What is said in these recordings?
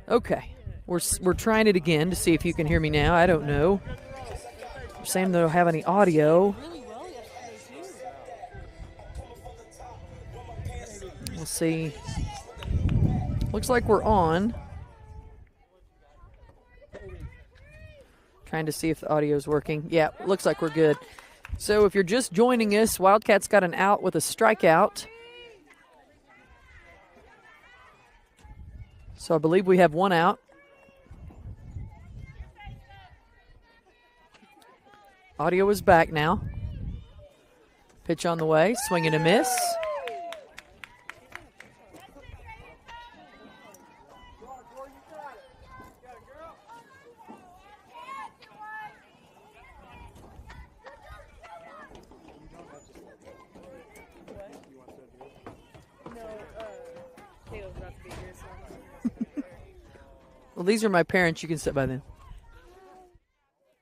Okay, we're trying it again to see if you can hear me now. I don't know. They're saying they don't have any audio. We'll see. Looks like we're on. Trying to see if the audio is working. Yeah, looks like we're good. So if you're just joining us, Wildcats got an out with a strikeout. So I believe we have one out. Audio is back now. Pitch on the way, swing and a miss. Well, these are my parents. You can sit by them.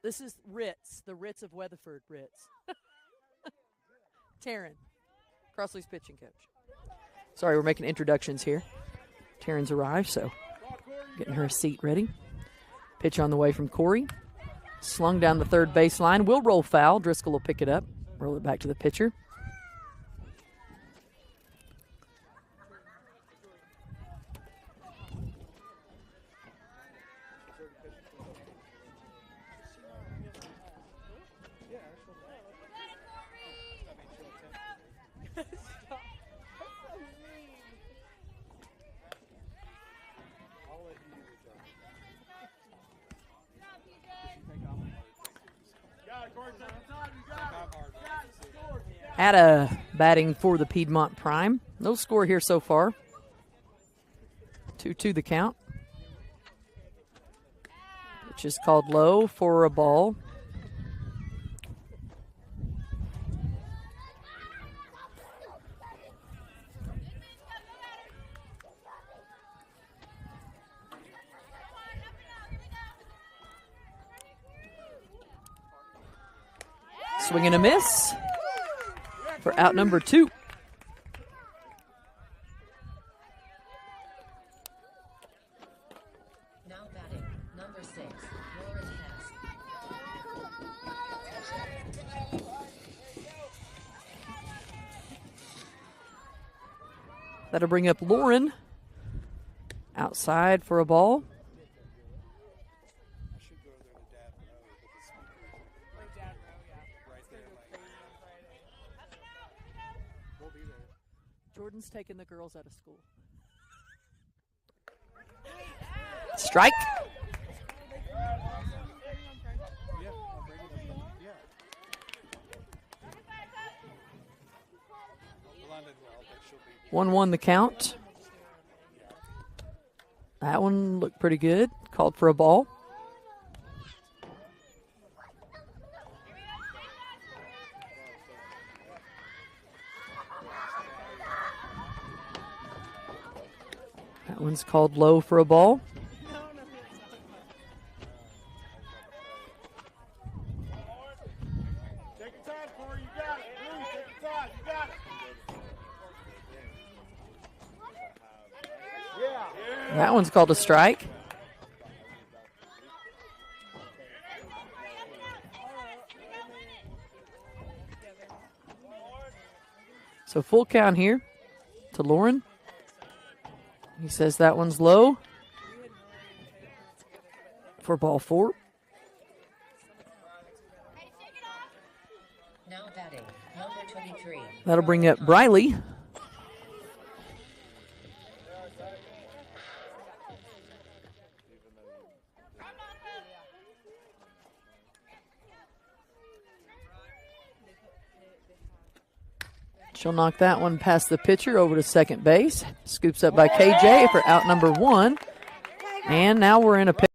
This is Ritz, the Ritz of Weatherford, Ritz. Taryn, Crossley's pitching coach. Sorry, we're making introductions here. Taryn's arrived, so getting her seat ready. Pitch on the way from Corey. Slung down the third baseline. Will roll foul. Driscoll will pick it up. Roll it back to the pitcher. Atta batting for the Piedmont Prime. No score here so far. 2-2 the count. Which is called low for a ball. Swing and a miss for out number 2. Now batting, number 6, Lauren Hess. That'll bring up Lauren outside for a ball. Jordan's taking the girls out of school. Strike. One the count. That one looked pretty good. Called for a ball. That one's called low for a ball. Take your time, Corey. You got it. Really, take your time. You got it. Yeah. That one's called a strike. So full count here to Lauren. He says that one's low for ball 4. Now batting, number 23. That'll bring up Briley. She'll knock that one past the pitcher over to second base. Scoops up by KJ for out number 1. And now we're in a pitch.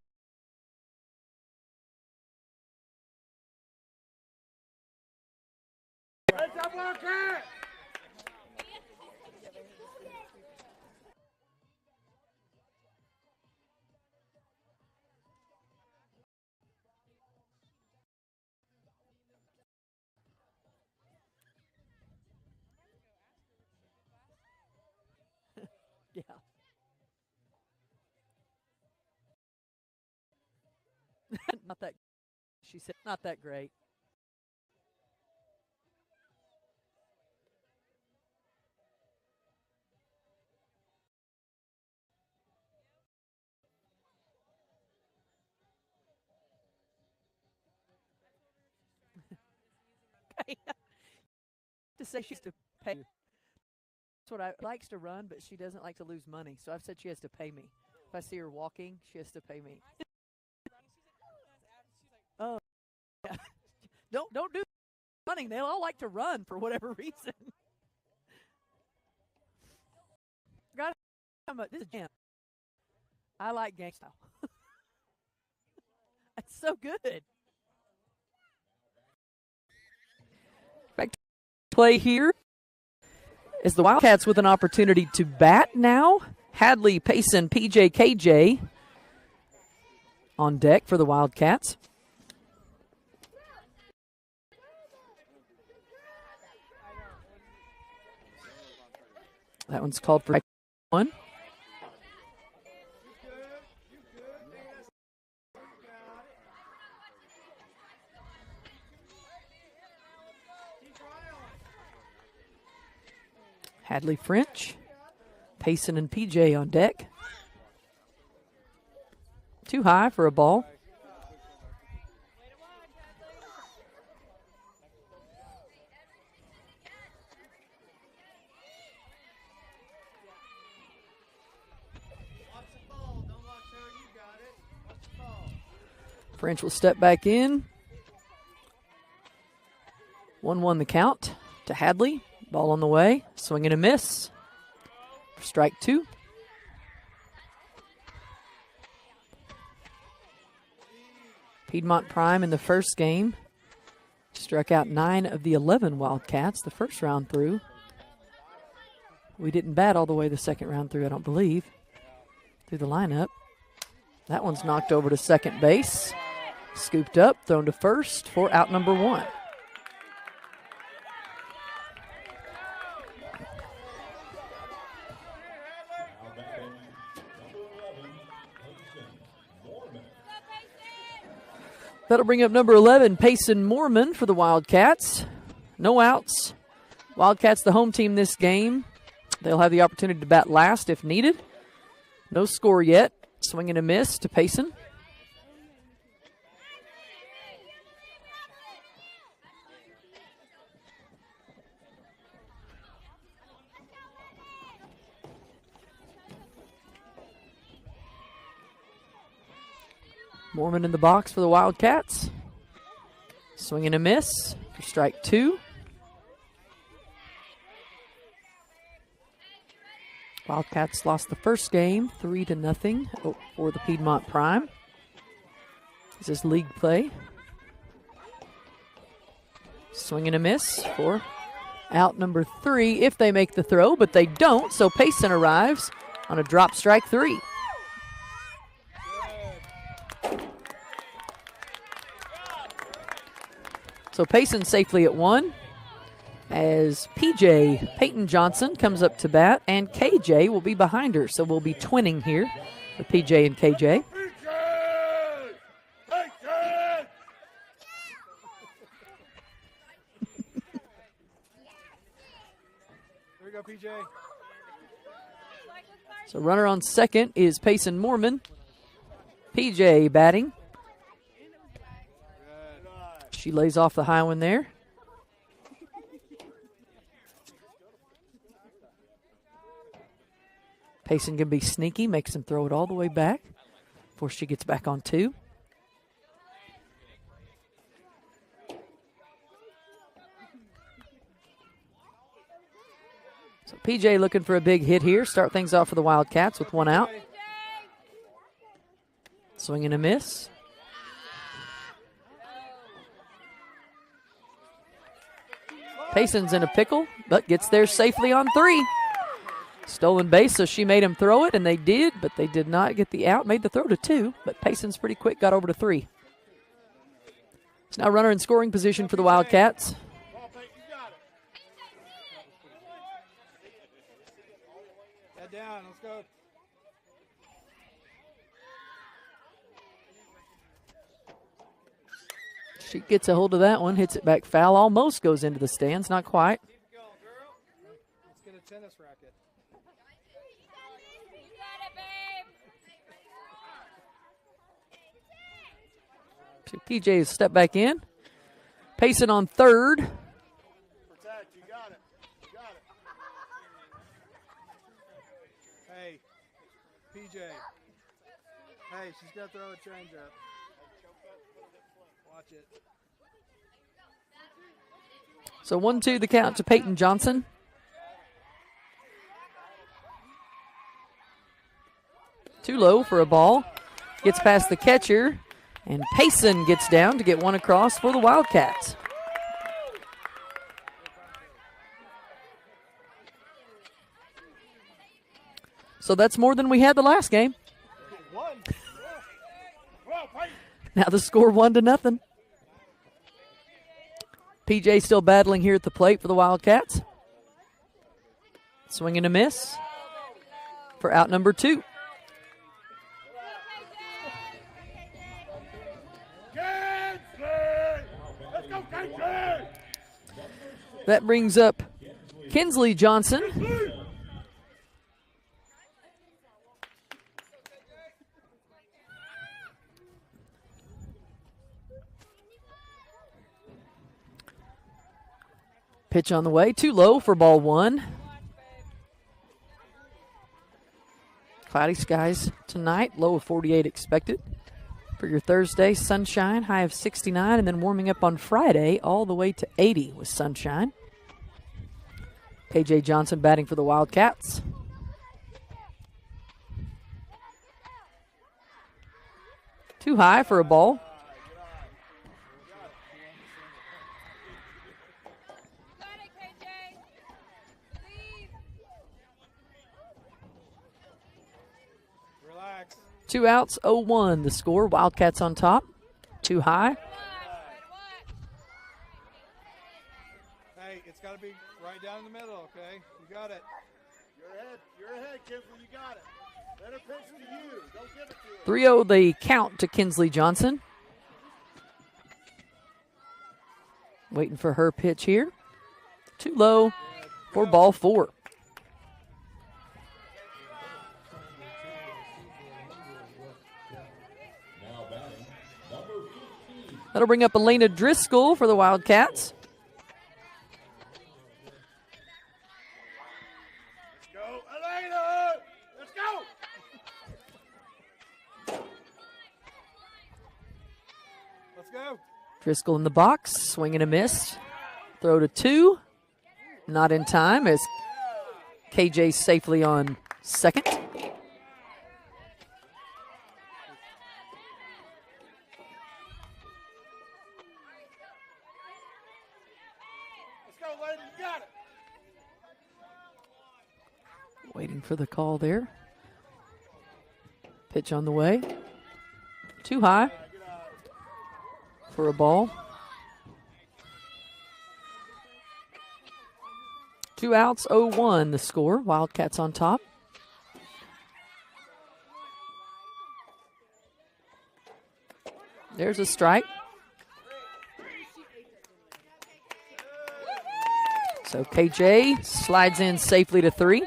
Yeah. Not that, she said, not that great. To say she's to pay. That's what I likes to run, but she doesn't like to lose money. So I've said she has to pay me. If I see her walking, she has to pay me. Oh, yeah. Don't do running. They all like to run for whatever reason. Got this is jam. I like gang style. That's so good. Back to play here is the Wildcats with an opportunity to bat now. Hadley, Payson, PJ, KJ on deck for the Wildcats. That one's called for one. Hadley, French, Payson, and PJ on deck. Too high for a ball. French will step back in. 1-1 the count to Hadley. Ball on the way. Swing and a miss. Strike two. Piedmont Prime in the first game struck out 9 of the 11 Wildcats the first round through. We didn't bat all the way the second round through, I don't believe, through the lineup. That one's knocked over to second base. Scooped up, thrown to first for out number 1. That'll bring up number 11, Payson Moorman for the Wildcats. No outs. Wildcats the home team this game. They'll have the opportunity to bat last if needed. No score yet. Swing and a miss to Payson. Moorman in the box for the Wildcats. Swing and a miss for strike two. Wildcats lost the first game 3-0 for the Piedmont Prime. This is league play. Swing and a miss for out number 3 if they make the throw, but they don't, so Payson arrives on a drop strike 3. So Payson safely at 1 as PJ Peyton Johnson comes up to bat, and KJ will be behind her. So we'll be twinning here with PJ and KJ. Here we go, PJ. So runner on second is Payson Moorman. PJ batting. She lays off the high one there. Payson can be sneaky, makes him throw it all the way back before she gets back on 2. So PJ looking for a big hit here. Start things off for the Wildcats with 1 out. Swing and a miss. Payson's in a pickle, but gets there safely on 3. Stolen base, so she made him throw it, and they did, but they did not get the out. Made the throw to 2, but Payson's pretty quick, got over to 3. It's now runner in scoring position for the Wildcats. Head down, let's go. She gets a hold of that one, hits it back foul, almost goes into the stands, not quite. Keep going, girl. Let's get a tennis racket. So PJ step back in. Payson on third. Protect. You got it. You got it. Hey, PJ. Hey, she's got to throw a change up. Watch it. So 1-2 the count to Peyton Johnson. Too low for a ball. Gets past the catcher. And Payson gets down to get one across for the Wildcats. So that's more than we had the last game. Now the score 1-0. PJ still battling here at the plate for the Wildcats. Swing and a miss for out number 2. That brings up Kinsley Johnson. Pitch on the way, too low for ball 1. Cloudy skies tonight, low of 48 expected. For your Thursday, sunshine, high of 69, and then warming up on Friday all the way to 80 with sunshine. KJ Johnson batting for the Wildcats. Too high for a ball. Relax. 2 outs, 0-1 the score. Wildcats on top. Too high. Hey, it's got to be right down in the middle, okay? You got it. You're ahead, Kinsley. You got it. Let her pitch to you. Don't give it to her. 3-0 the count to Kinsley Johnson. Waiting for her pitch here. Too low for ball 4. That'll bring up Elena Driscoll for the Wildcats. Let's go, Elena! Let's go! Let's go. Driscoll in the box, swing and a miss. Throw to 2. Not in time as KJ safely on second. Let's go, lady. You got it. Waiting for the call there. Pitch on the way. Too high for a ball. 2 outs, 0-1 the score. Wildcats on top. There's a strike. So KJ slides in safely to 3.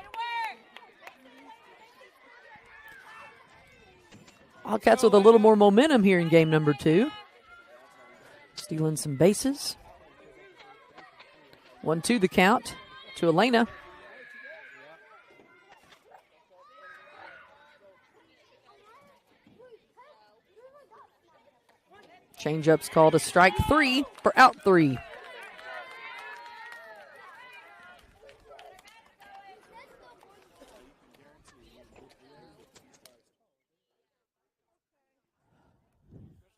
Wildcats with a little more momentum here in game number 2. Stealing some bases. 1-2 the count to Elena. Changeup's called a strike 3 for out 3.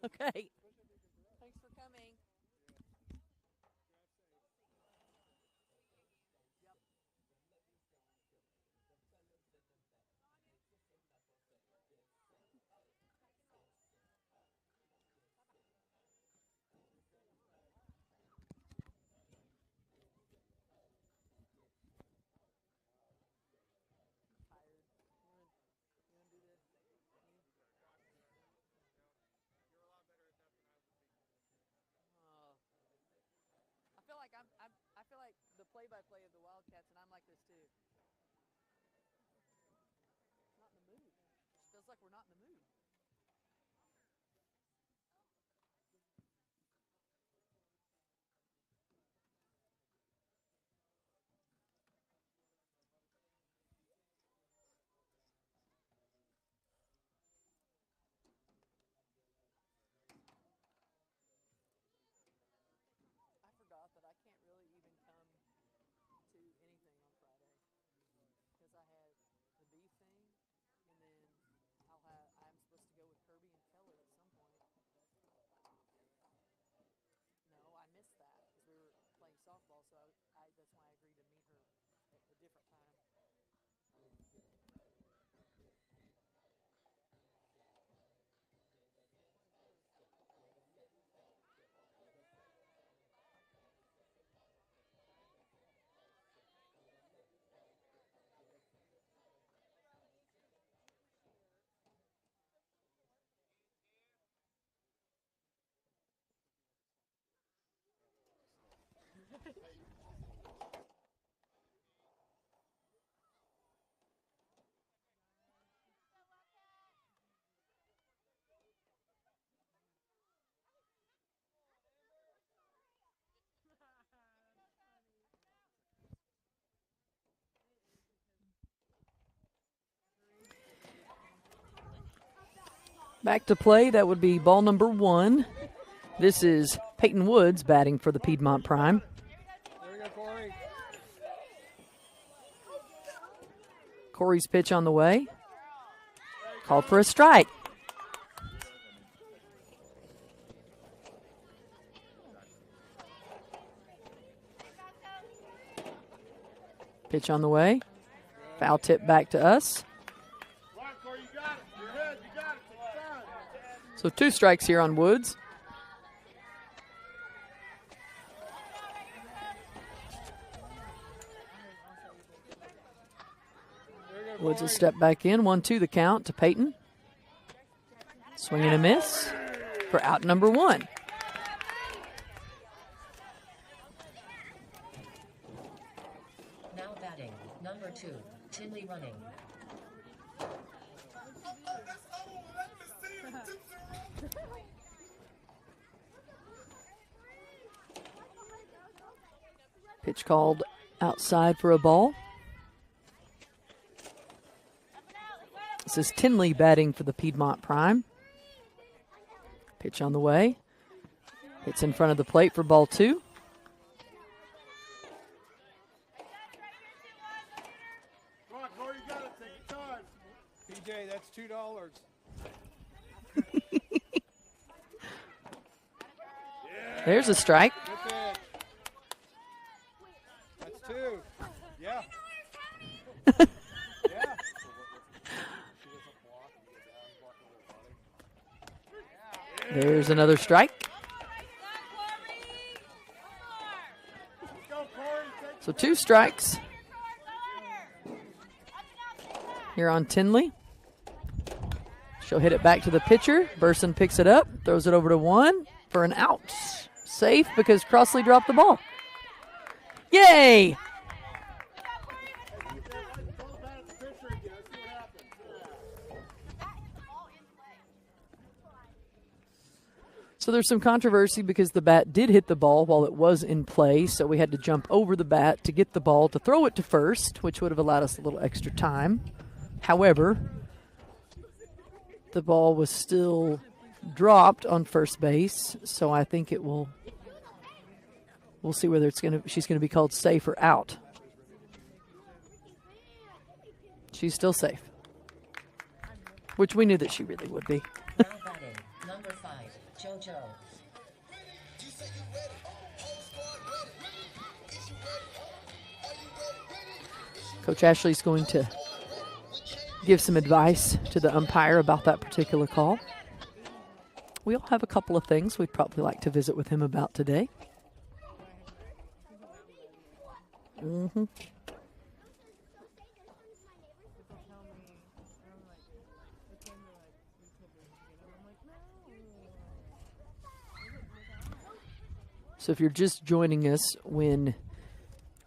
Okay. Thanks for coming. play-by-play of the Wildcats, and I'm like this too. Not in the mood. Feels like we're not in the mood. I forgot that I can't really even come to anything on Friday because I had the beef thing, and then I'm supposed to go with Kirby and Keller at some point. No, I missed that because we were playing softball, so that's why I agreed to meet her at a different time. Back to play. That would be ball number 1. This is Peyton Woods batting for the Piedmont Prime. There we go, Corey. Corey's pitch on the way. Called for a strike. Pitch on the way. Foul tip back to us. So 2 strikes here on Woods. Woods will step back in. 1-2 the count to Peyton. Swing and a miss for out number 1. Now batting, number 2, Tinley running. Pitch called outside for a ball. This is Tinley batting for the Piedmont Prime. Pitch on the way. Hits in front of the plate for ball 2. Come on, Corey, you got it. Take your time. PJ, that's $2. There's a strike. Good pitch. That's 2. Yeah. Yeah. There's another strike. So 2 strikes here on Tinley. She'll hit it back to the pitcher. Burson picks it up, throws it over to 1 for an out. Safe because Crossley dropped the ball. Yay! So there's some controversy because the bat did hit the ball while it was in play, so we had to jump over the bat to get the ball to throw it to first, which would have allowed us a little extra time. However, the ball was still dropped on first base, so I think it will. We'll see whether she's gonna be called safe or out. She's still safe, which we knew that she really would be. Now batting, number 5, JoJo. Coach Ashley's going to give some advice to the umpire about that particular call. We all have a couple of things we'd probably like to visit with him about today. So if you're just joining us, when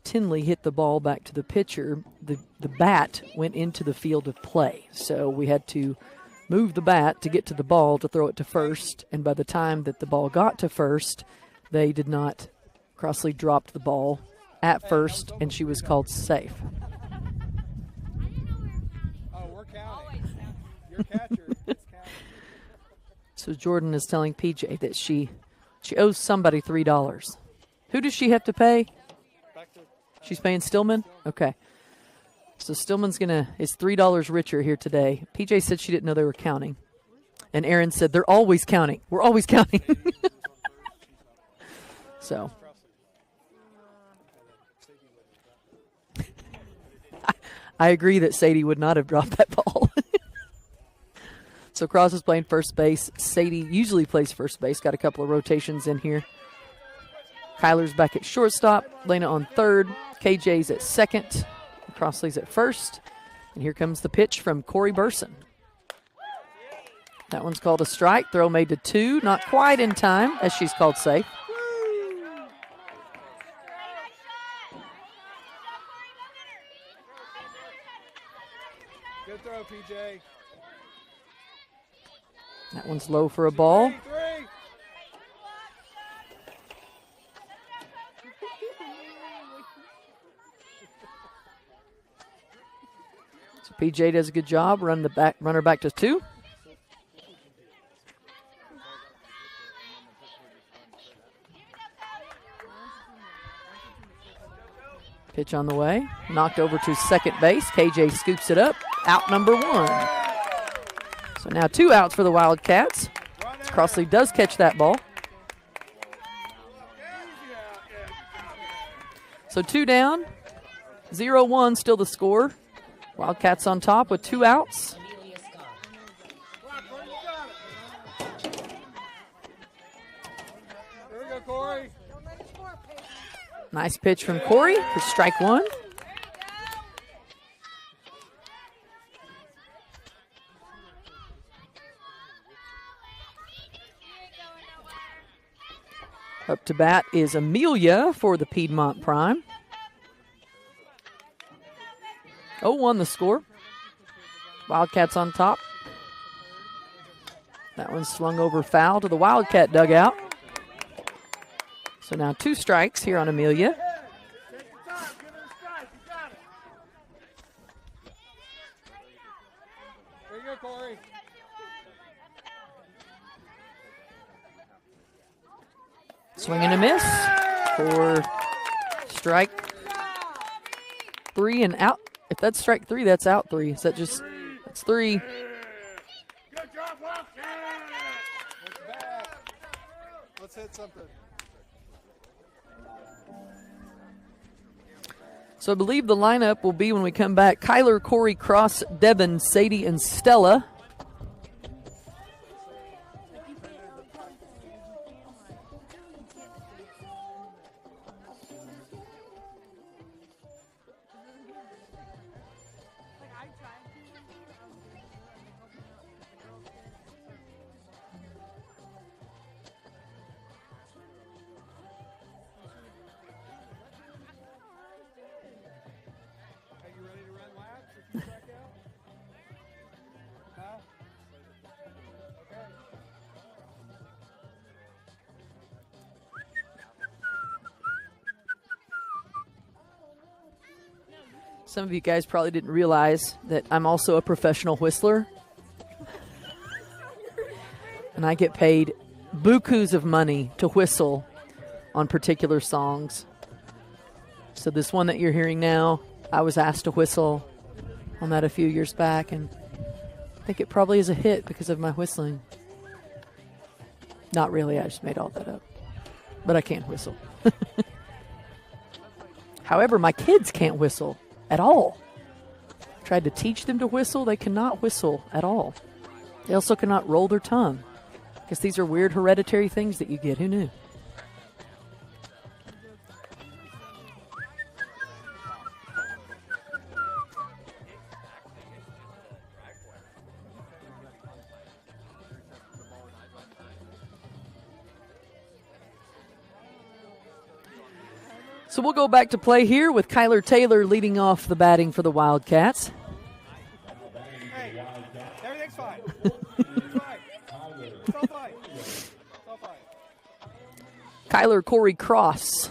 Tinley hit the ball back to the pitcher, the bat went into the field of play. So we had to move the bat to get to the ball to throw it to first. And by the time that the ball got to first, they did not. Crossley dropped the ball at first, and she was called safe. Oh, we're counting. Your catcher is counting. So Jordan is telling PJ that she owes somebody $3. Who does she have to pay? She's paying Stillman? Okay. So Stillman's is $3 richer here today. PJ said she didn't know they were counting. And Aaron said, they're always counting. We're always counting. So. I agree that Sadie would not have dropped that ball. So Cross is playing first base. Sadie usually plays first base. Got a couple of rotations in here. Kyler's back at shortstop. Lena on third. KJ's at second. Crossley's at first. And here comes the pitch from Corey Burson. That one's called a strike. Throw made to 2. Not quite in time as she's called safe. Good throw, PJ. That one's low for a ball. Three. So PJ does a good job. Runner back to 2. Pitch on the way. Knocked over to second base. KJ scoops it up. Out number 1. So now 2 outs for the Wildcats. Crossley does catch that ball. So 2 down. 0-1 still the score. Wildcats on top with 2 outs. Here we go, Corey. Nice pitch from Corey for strike 1. Up to bat is Amelia for the Piedmont Prime. 0-1 the score. Wildcats on top. That one swung over foul to the Wildcat dugout. So now 2 strikes here on Amelia. Here you go, Corey. Swing and a miss for strike 3 and out. If that's strike 3, that's out 3. Is that just, that's 3. Good job, Wildcat. Let's back. Let's hit something. So I believe the lineup will be when we come back. Kyler, Corey, Cross, Devin, Sadie, and Stella. Some of you guys probably didn't realize that I'm also a professional whistler. And I get paid bukus of money to whistle on particular songs. So this one that you're hearing now, I was asked to whistle on that a few years back, and I think it probably is a hit because of my whistling. Not really, I just made all that up. But I can't whistle. However, my kids can't whistle at all. Tried to teach them to whistle. They cannot whistle at all. They also cannot roll their tongue. Because these are weird hereditary things that you get. Who knew? So we'll go back to play here with Kyler Taylor leading off the batting for the Wildcats. Hey, everything's fine. It's fine. It's all fine. It's all fine. Kyler Corey Cross.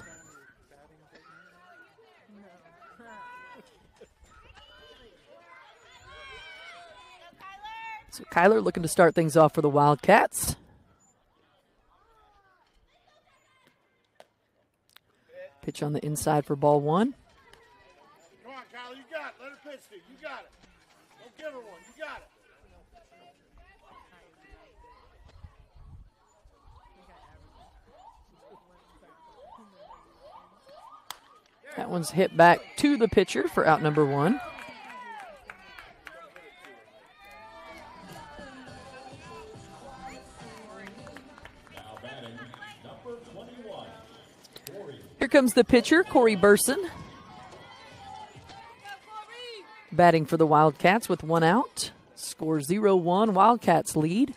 So Kyler looking to start things off for the Wildcats. Pitch on the inside for ball one. Come on, Kyle, you got it. Let her pitch to you. You got it. Don't give her one. You got it. That one's hit back to the pitcher for out number one. Here comes the pitcher, Corey Burson. Batting for the Wildcats with one out. Score 0-1. Wildcats lead.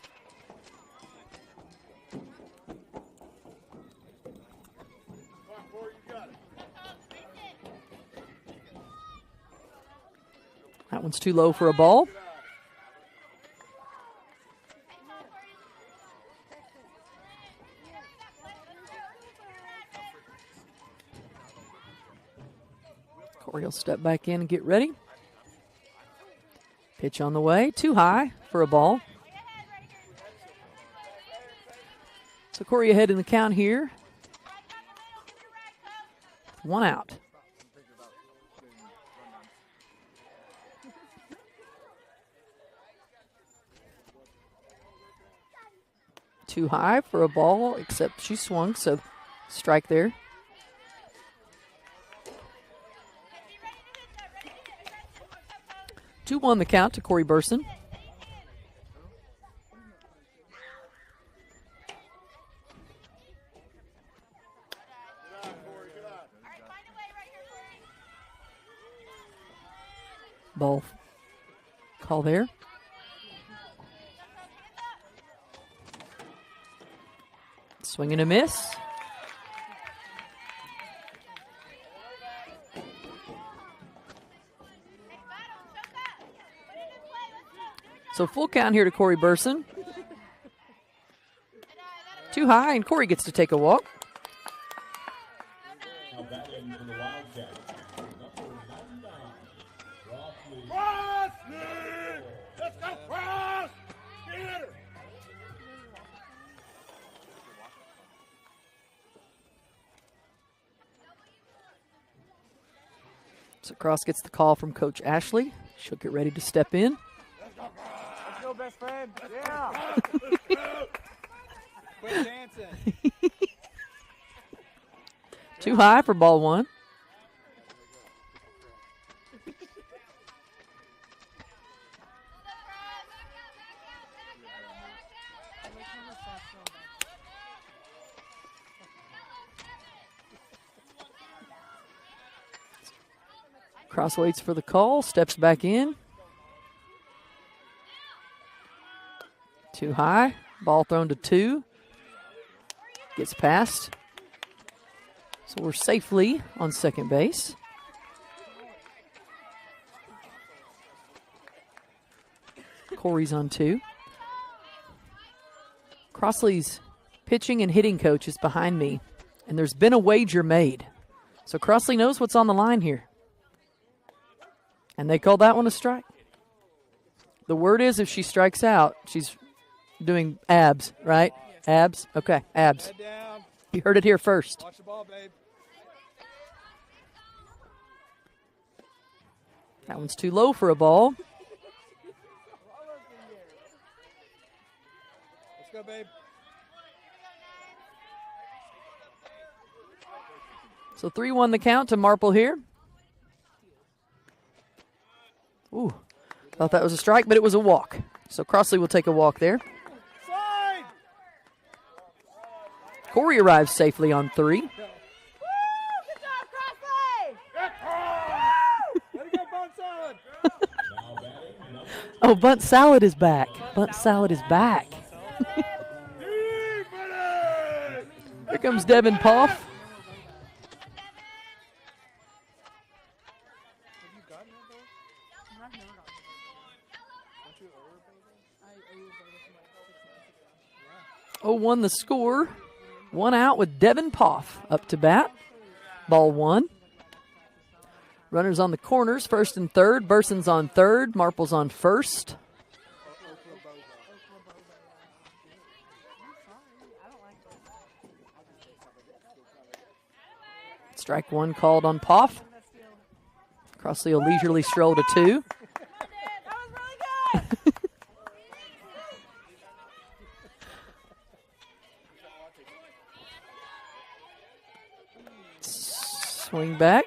That one's too low for a ball. Corey will step back in and get ready. Pitch on the way, too high for a ball. So Corey ahead in the count here. One out. Too high for a ball, except she swung, so strike there. Two won the count to Corey Burson. Ball call there. Swing and a miss. So full count here to Corey Burson. Too high, and Corey gets to take a walk. Let's go, Cross! Get her! So Cross gets the call from Coach Ashley. She'll get ready to step in. Let's go, best friend. Yeah. Quit dancing. Too high for ball one. Cross waits for the call, steps back in. Too high. Ball thrown to two. Gets past. So we're safely on second base. Corey's on two. Crossley's pitching and hitting coach is behind me, and there's been a wager made. So Crossley knows what's on the line here. And they call that one a strike. The word is if she strikes out, she's doing abs, right? Abs? Okay, abs. Head down. You heard it here first. Watch the ball, babe. That one's too low for a ball. Let's go, babe. So 3-1 the count to Marple here. Ooh, thought that was a strike, but it was a walk. So Crossley will take a walk there. Slide! Corey arrives safely on three. Woo! Good job, Crossley! Let it go, Bun Solid. Oh, Bunt Salad is back. Bunt Salad is back. Here comes Devin Poff. 1 the score. 1 out with Devin Poff up to bat. Ball 1. Runners on the corners, first and third. Burson's on third. Marple's on first. Strike 1 called on Poff. Crossley will leisurely stroll to 2. That was really good. Swing back.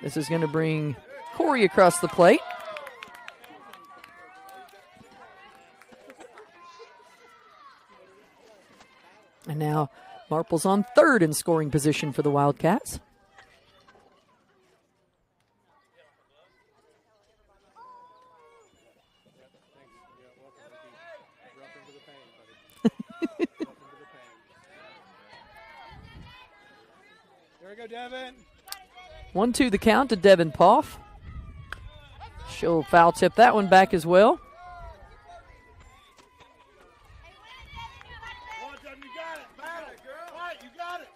This is going to bring Corey across the plate. And now Marple's on third in scoring position for the Wildcats. There we go, Devin. 1-2 the count to Devin Poff. She'll foul tip that one back as well. Come on, Devin, you got it. Battle, girl. All right, you got it.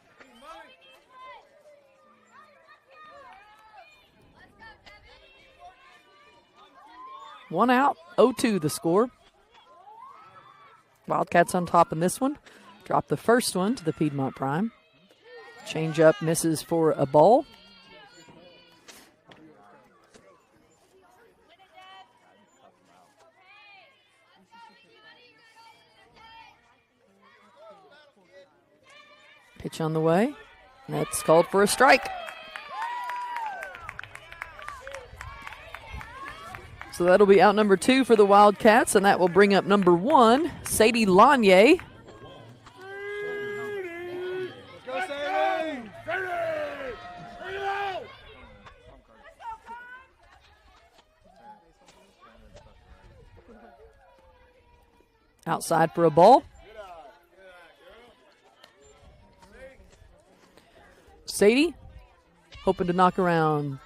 1 out, 0-2 the score. Wildcats on top in this one. Drop the first one to the Piedmont Prime. Change up misses for a ball. Pitch on the way. And that's called for a strike. So that'll be out number 2 for the Wildcats, and that will bring up number 1, Sadie Lanier. Go, Sadie. Bring it out. Outside for a ball. Sadie hoping to knock around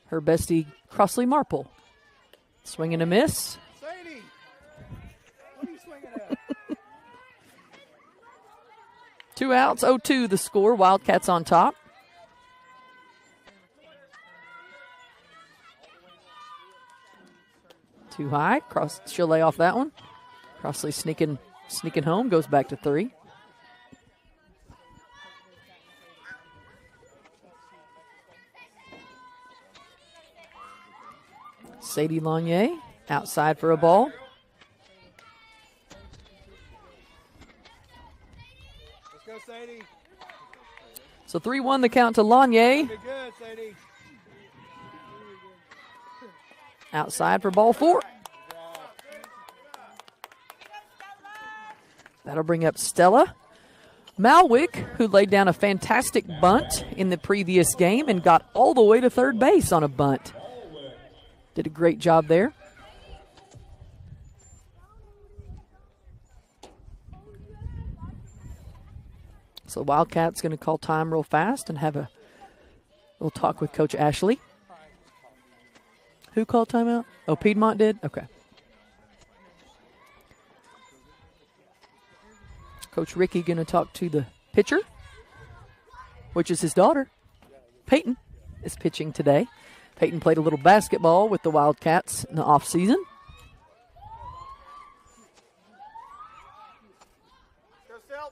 her bestie Crossley Marple. Swing and a miss. Sadie, what are you swinging at? 2 outs, 0-2 the score. Wildcats on top. Too high. She'll lay off that one. Crossley sneaking home. Goes back to 3. Sadie Lanier outside for a ball. Let's go, Sadie. So 3-1 the count to Lanier. Be good, Sadie. Outside for ball 4. That'll bring up Stella Malwick, who laid down a fantastic bunt in the previous game and got all the way to third base on a bunt. Did a great job there. So Wildcats going to call time real fast and have a little talk with Coach Ashley. Who called timeout? Oh, Piedmont did? Okay. Coach Ricky going to talk to the pitcher, which is his daughter. Peyton is pitching today. Peyton played a little basketball with the Wildcats in the offseason. Go, Stella.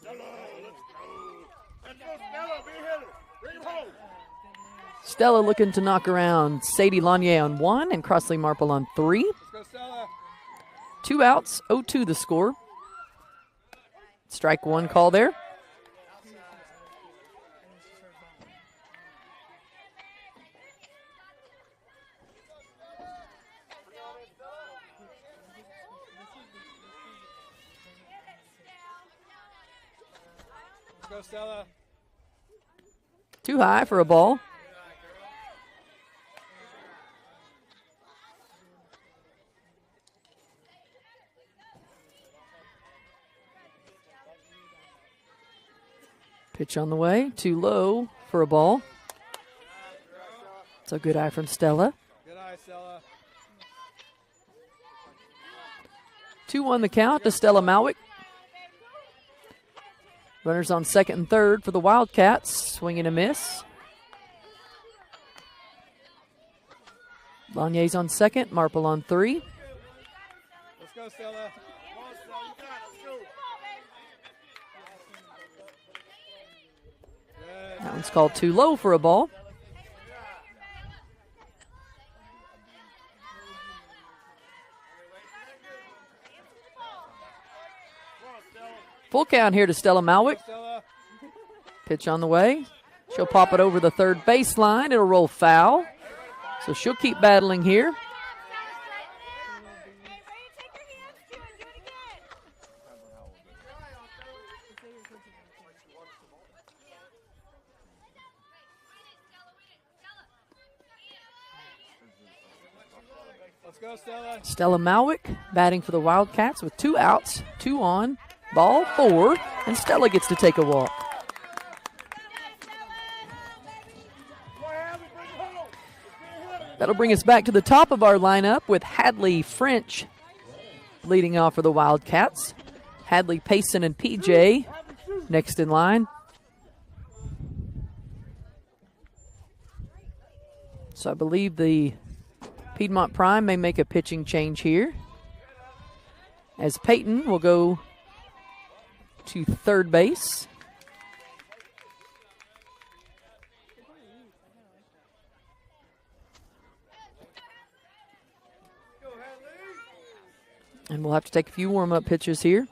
Stella, let's go. Let's go, Stella. Be a hitter. Bring him home. Stella looking to knock around Sadie Lanier on 1 and Crossley Marple on 3. Let's go, Stella. 2 outs, 0-2 the score. Strike 1 call there. Let's go, Stella. Too high for a ball. Pitch on the way. Too low for a ball. It's a good eye from Stella. Good eye, Stella. 2-1 the count to Stella Malwick. Runners on second and third for the Wildcats. Swing and a miss. Lanier's on second. Marple on 3. Let's go, Stella. Come on, Stella. You got it. Let's go. That one's called too low for a ball. Full count here to Stella Malwick. Stella. Pitch on the way. She'll pop it over the third baseline. It'll roll foul. So she'll keep battling here. Let's go, Stella. Stella Malwick batting for the Wildcats with 2 outs, 2 on, ball 4, and Stella gets to take a walk. That'll bring us back to the top of our lineup with Hadley French leading off for the Wildcats. Hadley, Payson, and PJ next in line. So I believe the Piedmont Prime may make a pitching change here, as Peyton will go to third base. And we'll have to take a few warm-up pitches here.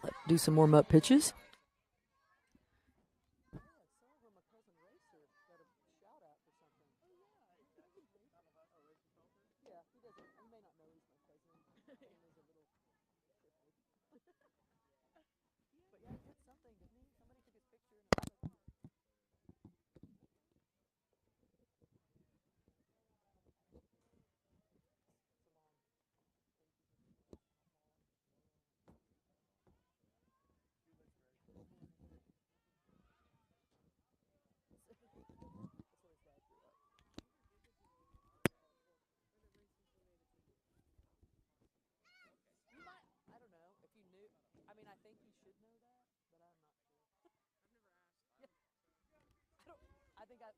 Let's do some warm-up pitches.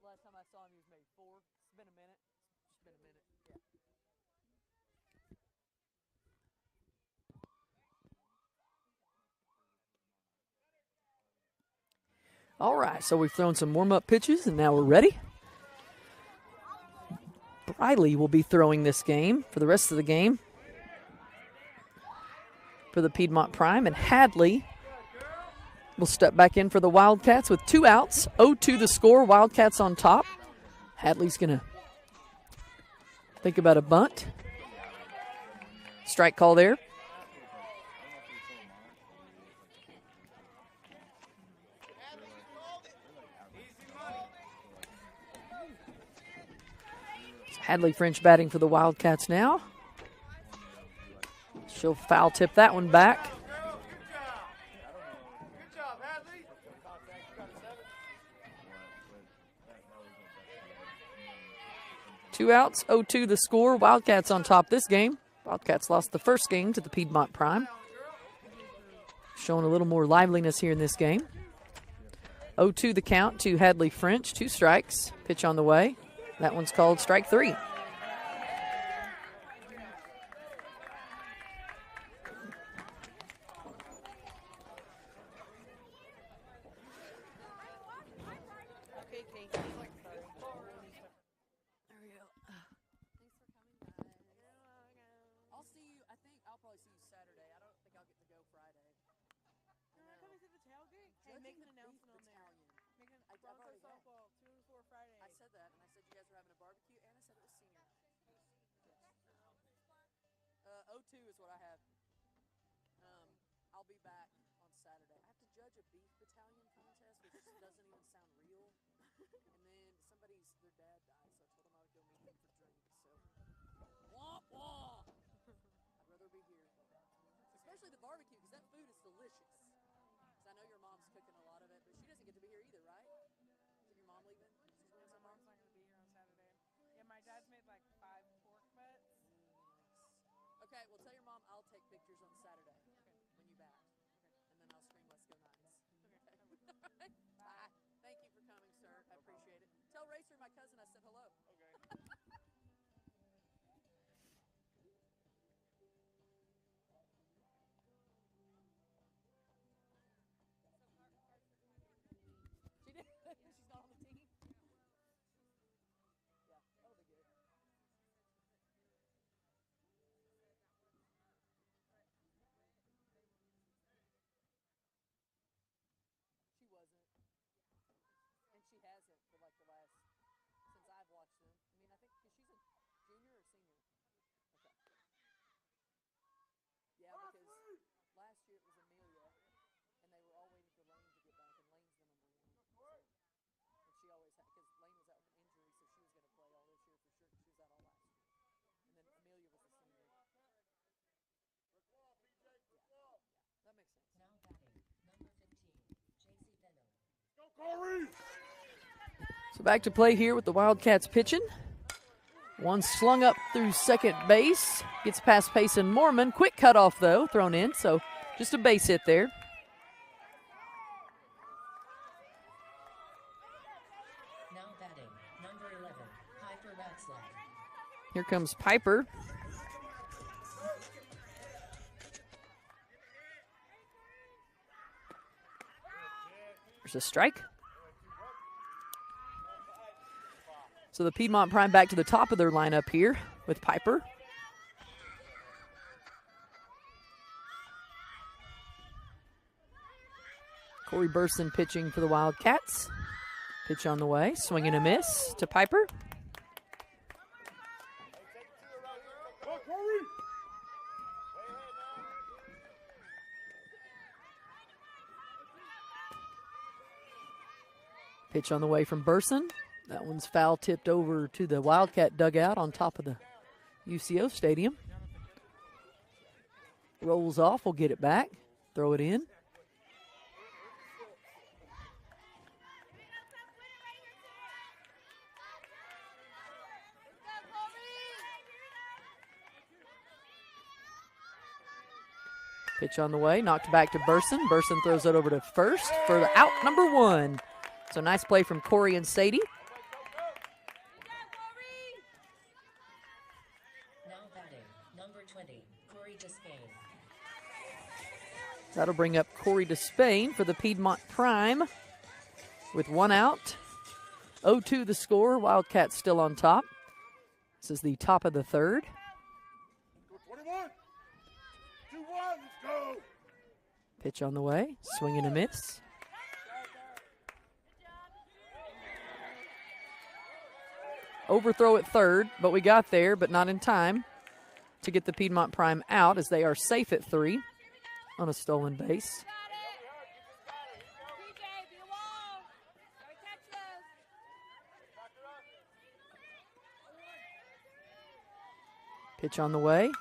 Last time I saw him, he was maybe 4. It's been a minute. It's been a minute. Yeah. All right, so we've thrown some warm-up pitches, and now we're ready. Briley will be throwing this game for the rest of the game for the Piedmont Prime, and Hadley will step back in for the Wildcats with 2 outs, 0-2 the score. Wildcats on top. Hadley's going to think about a bunt. Strike call there. Hadley French batting for the Wildcats now. She'll foul tip that one back. 2 outs, 0-2 the score. Wildcats on top this game. Wildcats lost the first game to the Piedmont Prime. Showing a little more liveliness here in this game. 0-2 the count to Hadley French. 2 strikes. Pitch on the way. That one's called strike 3. Is what I have. I'll be back on Saturday. I have to judge a beef battalion contest, which doesn't even sound real. And then their dad died, so I told him I would go meet him for drinks. So, wah, wah. I'd rather be here. Especially the barbecue, because that food is delicious. So cooking a lot of it, but she doesn't get to be here either, right? Is your mom leaving? She's going My somewhere? mom's not gonna be here on Saturday. Yeah, my dad's made like 5 pork butts. Okay, well, tell your mom I'll take pictures on Saturday when you back. And then I'll scream, let's go Nines. Okay. Bye. Thank you for coming, sir. I appreciate it. Tell Racer, my cousin, I said hello. She did. She's not on the team. Yeah, that'll be good. She wasn't, and she hasn't for like the last since I've watched them. I mean, I think because she's a junior or senior. Okay. Yeah, because last year it was Amelia, and they were all waiting for Lane to get back, and Lane's the number one. So, and she always had because Lane was out with an injury, so she was going to play all this year for sure. 'Cause she was out all last year, and then Amelia was the senior. Yeah, that makes sense. Now batting, number 15, JC Benno. Go, Corey! So back to play here with the Wildcats pitching. One slung up through second base. Gets past Payson Mormon. Quick cutoff, though, thrown in. So just a base hit there. Now batting, number 11, Piper Ratzlaff. Here comes Piper. There's a strike. So the Piedmont Prime back to the top of their lineup here with Piper. Corey Burson pitching for the Wildcats. Pitch on the way, swing and a miss to Piper. Go, Corey! Pitch on the way from Burson. That one's foul tipped over to the Wildcat dugout on top of the UCO stadium. Rolls off, we'll get it back. Throw it in. Pitch on the way, knocked back to Burson. Burson throws it over to first for the out number one. So nice play from Corey and Sadie. Now batting, number 20, Corey Despain. That'll bring up Corey Despain for the Piedmont Prime with one out. 0-2 the score. Wildcats still on top. This is the top of the third. Go, 21! 2-1, let's go! Pitch on the way. Swing and a miss. Overthrow at third, but we got there, but not in time to get the Piedmont Prime out as they are safe at 3 on a stolen base. PJ, be alone. Gotta catch this. Pitch on the way.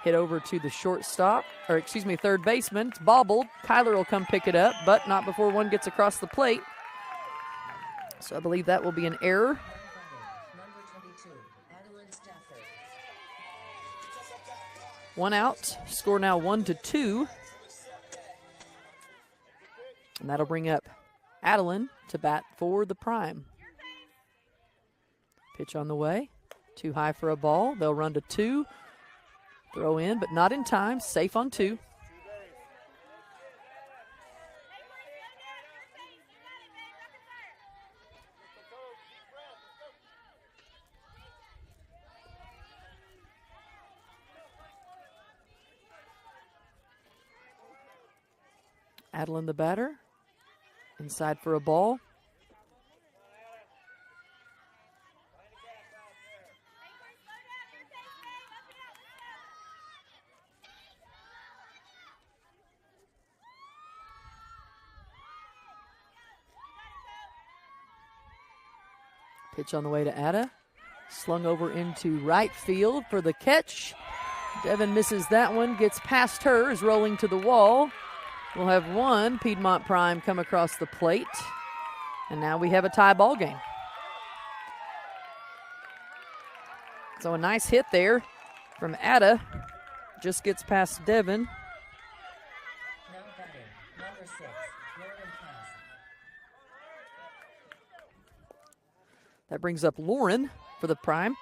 Hit over to the shortstop, or excuse me, third baseman. It's bobbled. Kyler will come pick it up, but not before one gets across the plate. So I believe that will be an error. Number 22, Adeline Stafford. One out. Score now 1-2. And that'll bring up Adeline to bat for the Prime. Pitch on the way. Too high for a ball. They'll run to 2. Throw in, but not in time. Safe on 2. Adeline the batter. Inside for a ball. Pitch on the way to Ada. Slung over into right field for the catch. Devin misses that one. Gets past her. Is rolling to the wall. We'll have one Piedmont Prime come across the plate. And now we have a tie ball game. So a nice hit there from Ada. Just gets past Devin. Now batting, number 6, Wildcats. That brings up Lauren for the Prime.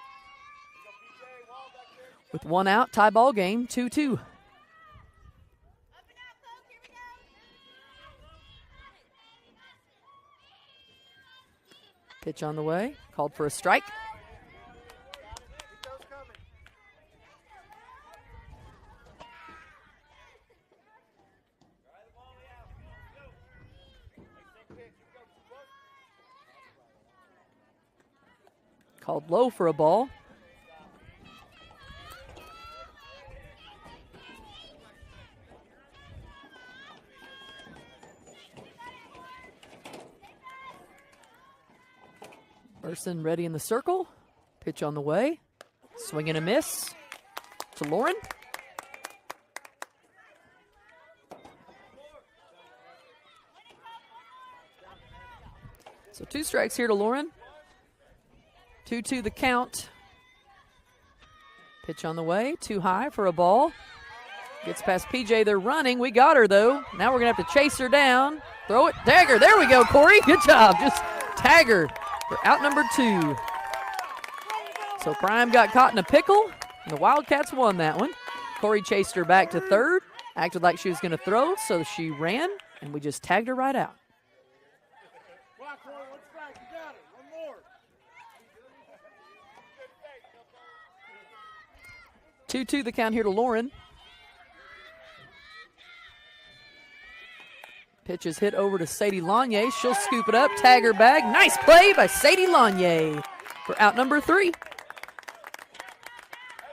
With one out, tie ball game, 2-2. Pitch on the way, called for a strike. Called low for a ball. Burson ready in the circle. Pitch on the way. Swing and a miss to Lauren. So 2 strikes here to Lauren. 2-2 the count. Pitch on the way. Too high for a ball. Gets past PJ. They're running. We got her, though. Now we're going to have to chase her down. Throw it. Tag her. There we go, Corey. Good job. Just tag her for out number 2. So Prime got caught in a pickle, and the Wildcats won that one. Corey chased her back to third, acted like she was going to throw, so she ran, and we just tagged her right out. Come on, Corey, one strike. You got it. One more. 2-2 the count here to Lauren. Pitch is hit over to Sadie Lanier. She'll scoop it up, tag her bag. Nice play by Sadie Lanier for out number 3.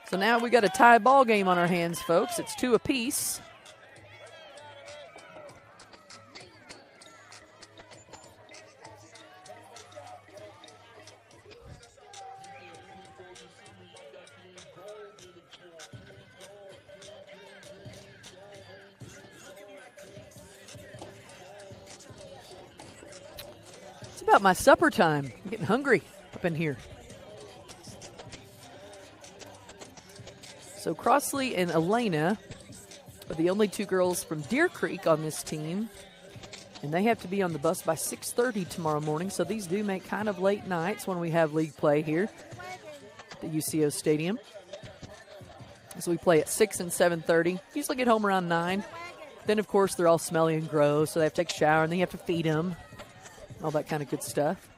So now we got a tie ball game on our hands, folks. It's 2 apiece. It's about my supper time. I'm getting hungry up in here. So Crossley and Elena are the only 2 girls from Deer Creek on this team. And they have to be on the bus by 6:30 tomorrow morning. So these do make kind of late nights when we have league play here at the UCO Stadium. So we play at 6 and 7:30. Usually get home around 9. Then, of course, they're all smelly and gross. So they have to take a shower and then you have to feed them. All that kind of good stuff.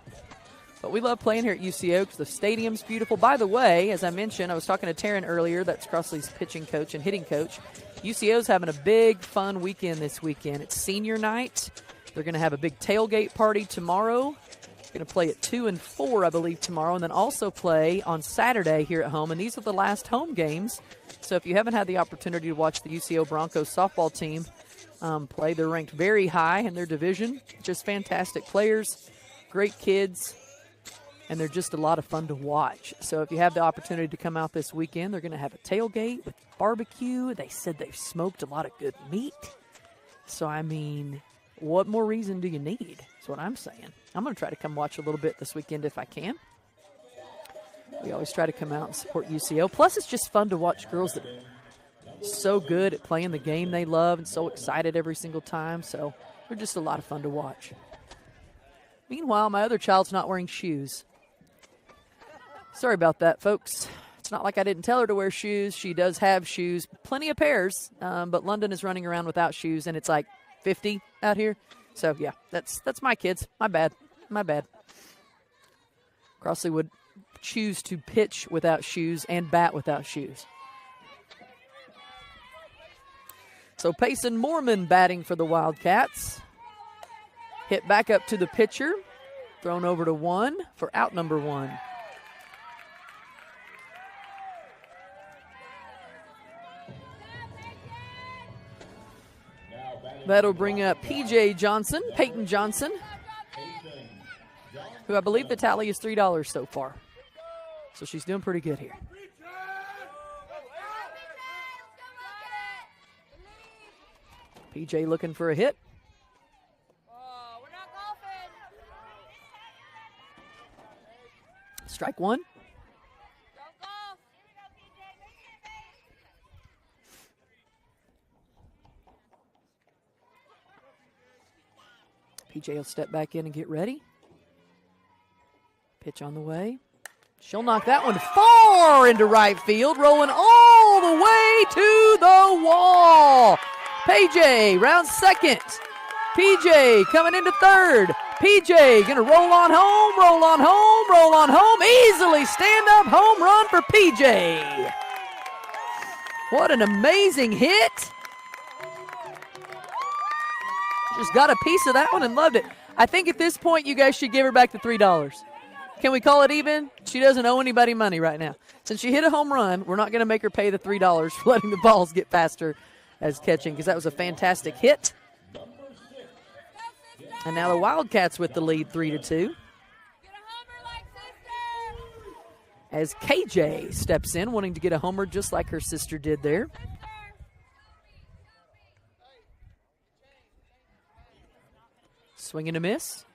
But we love playing here at UCO because the stadium's beautiful. By the way, as I mentioned, I was talking to Taryn earlier. That's Crossley's pitching coach and hitting coach. UCO's having a big, fun weekend this weekend. It's senior night. They're going to have a big tailgate party tomorrow. They're going to play at 2 and 4, I believe, tomorrow, and then also play on Saturday here at home. And these are the last home games. So if you haven't had the opportunity to watch the UCO Broncos softball team play, they're ranked very high in their division. Just fantastic players, great kids. And they're just a lot of fun to watch. So if you have the opportunity to come out this weekend, they're going to have a tailgate with barbecue. They said they've smoked a lot of good meat. So, I mean, what more reason do you need? That's what I'm saying. I'm going to try to come watch a little bit this weekend if I can. We always try to come out and support UCO. Plus, it's just fun to watch girls that are so good at playing the game they love and so excited every single time. So they're just a lot of fun to watch. Meanwhile, my other child's not wearing shoes. Sorry about that, folks. It's not like I didn't tell her to wear shoes. She does have shoes, plenty of pairs, but London is running around without shoes, and it's like 50 out here. So, yeah, that's my kids. My bad. Crossley would choose to pitch without shoes and bat without shoes. So, Payson Mormon batting for the Wildcats. Hit back up to the pitcher. Thrown over to 1 for out number 1. That'll bring up Peyton Johnson, who I believe the tally is $3 so far. So she's doing pretty good here. PJ looking for a hit. Oh, we're not golfing. Strike one. Don't golf. PJ will step back in and get ready. Pitch on the way. She'll knock that one far into right field, rolling all the way to the wall. PJ rounds second. PJ coming into third. PJ gonna roll on home, roll on home, roll on home. Easily stand-up home run for PJ. What an amazing hit. Just got a piece of that one and loved it. I think at this point you guys should give her back the $3. Can we call it even? She doesn't owe anybody money right now. Since she hit a home run, we're not going to make her pay the $3 for letting the balls get past her as catching, because that was a fantastic hit. And now the Wildcats with the lead 3-2. Get a homer like sister. As KJ steps in, wanting to get a homer just like her sister did there. Swing and a miss.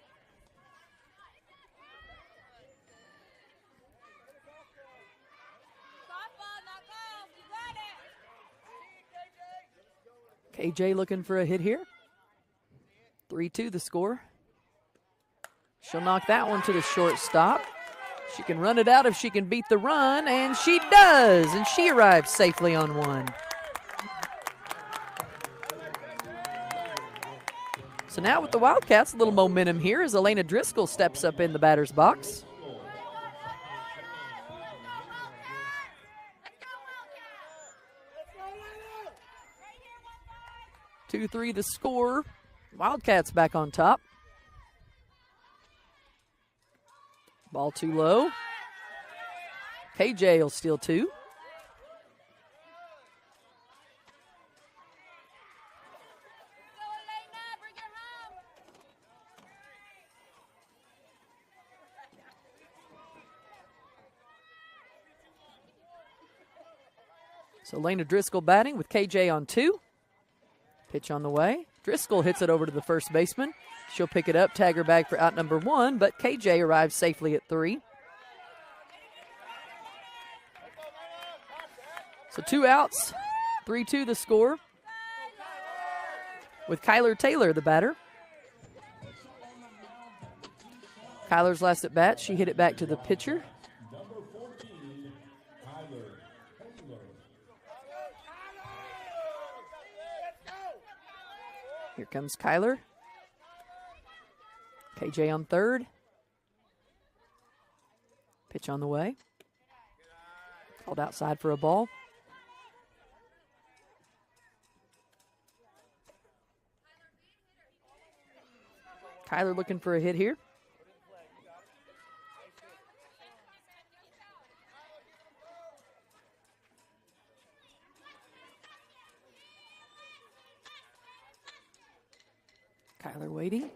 KJ looking for a hit here. 3-2 the score. She'll knock that one to the shortstop. She can run it out if she can beat the run, and she does, and she arrives safely on one. So now with the Wildcats, a little momentum here as Elena Driscoll steps up in the batter's box. Two, 3 the score. Wildcats back on top. Ball too low. KJ will steal 2. So Elena Driscoll batting with KJ on 2. Pitch on the way. Driscoll hits it over to the first baseman. She'll pick it up, tag her bag for out number 1, but KJ arrives safely at 3. So 2 outs, 3-2 the score. With Kyler Taylor, the batter. Kyler's last at bat, she hit it back to the pitcher. Here comes Kyler. KJ on third. Pitch on the way. Called outside for a ball. Kyler looking for a hit here. Kyler waiting.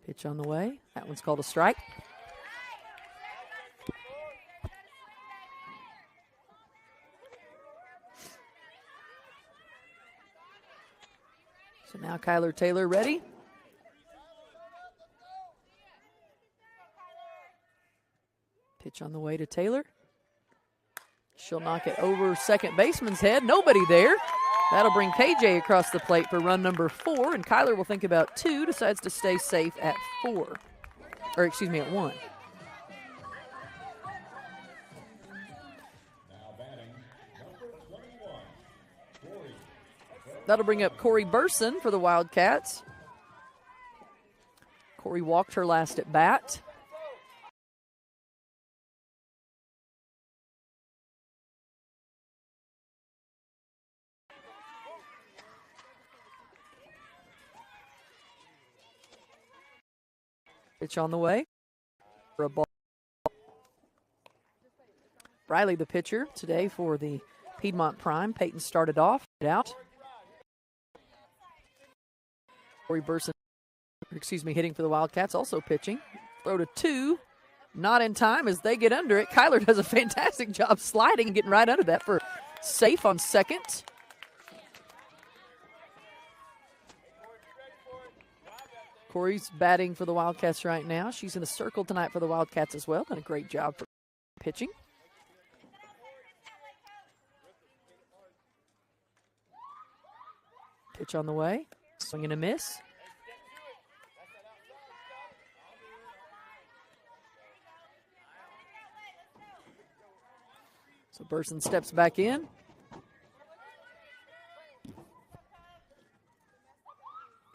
Pitch on the way. That one's called a strike. So now Kyler Taylor ready. Pitch on the way to Taylor. She'll knock it over second baseman's head. Nobody there. That'll bring KJ across the plate for run number 4, and Kyler will think about 2, decides to stay safe at 4. Or, excuse me, at 1. That'll bring up Corey Burson for the Wildcats. Corey walked her last at bat. Pitch on the way for a ball. Riley, the pitcher today for the Piedmont Prime. Peyton started off, out. Corey Burson, hitting for the Wildcats, also pitching. Throw to 2, not in time as they get under it. Kyler does a fantastic job sliding and getting right under that for safe on second. Corey's batting for the Wildcats right now. She's in a circle tonight for the Wildcats as well. Done a great job for pitching. Pitch on the way. Swing and a miss. So Burson steps back in.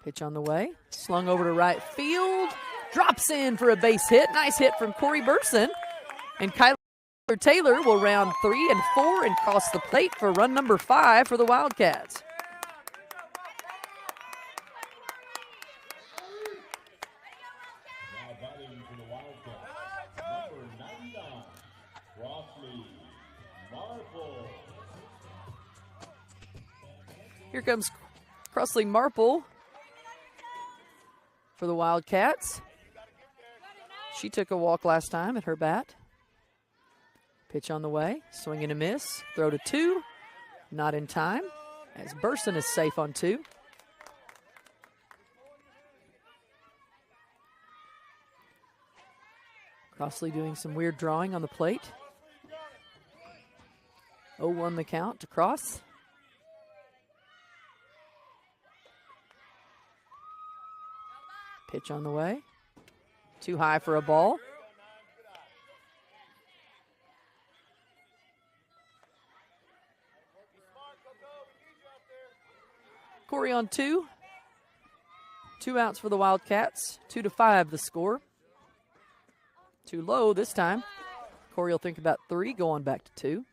Pitch on the way. Slung over to right field. Drops in for a base hit. Nice hit from Corey Burson. And Kyler Taylor will round 3 and 4 and cross the plate for run number 5 for the Wildcats. Now batting for the Wildcats, number 99, Crossley Marple. Here comes Crossley Marple for the Wildcats. She took a walk last time at her bat. Pitch on the way, swing and a miss. Throw to 2, not in time, as Burson is safe on 2. Crossley doing some weird drawing on the plate. 0-1 the count to Cross. Pitch on the way. Too high for a ball. Corey on 2. 2 outs for the Wildcats. 2-5 the score. Too low this time. Corey will think about 3, going back to 2.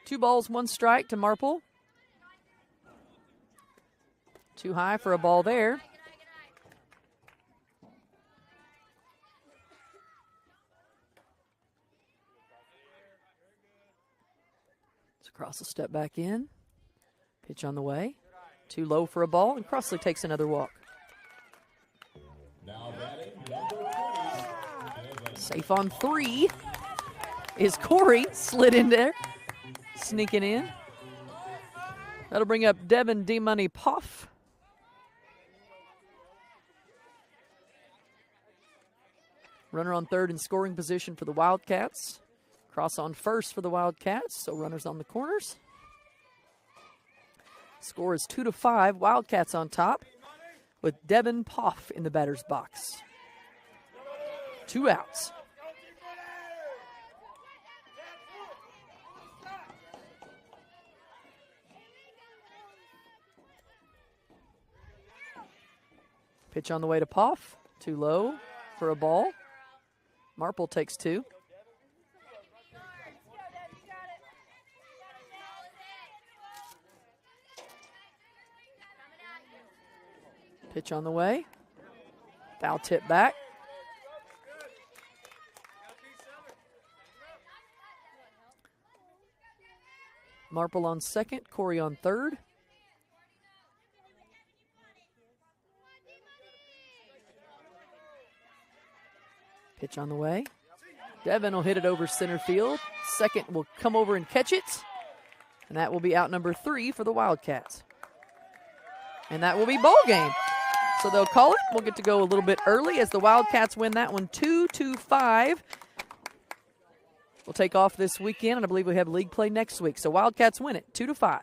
Two balls, 1 strike to Marple. Too high for a ball there. So Cross will step back in. Pitch on the way. Too low for a ball, and Crossley takes another walk. Now batting number 20. Safe on 3 is Corey. Slid in there. Sneaking in. That'll bring up Devin D-Money Poff. Runner on 3rd in scoring position for the Wildcats. Cross on 1st for the Wildcats, so runners on the corners. Score is 2-5. Wildcats on top with Devin Poff in the batter's box. 2 outs. Pitch on the way to Poff. Too low for a ball. Marple takes 2. Pitch on the way. Foul tip back. Marple on 2nd, Corey on 3rd. Pitch on the way. Devin will hit it over center field. 2nd will come over and catch it. And that will be out number 3 for the Wildcats. And that will be ball game. So they'll call it. We'll get to go a little bit early as the Wildcats win that one 2-5. We'll take off this weekend, and I believe we have league play next week. So Wildcats win it 2-5.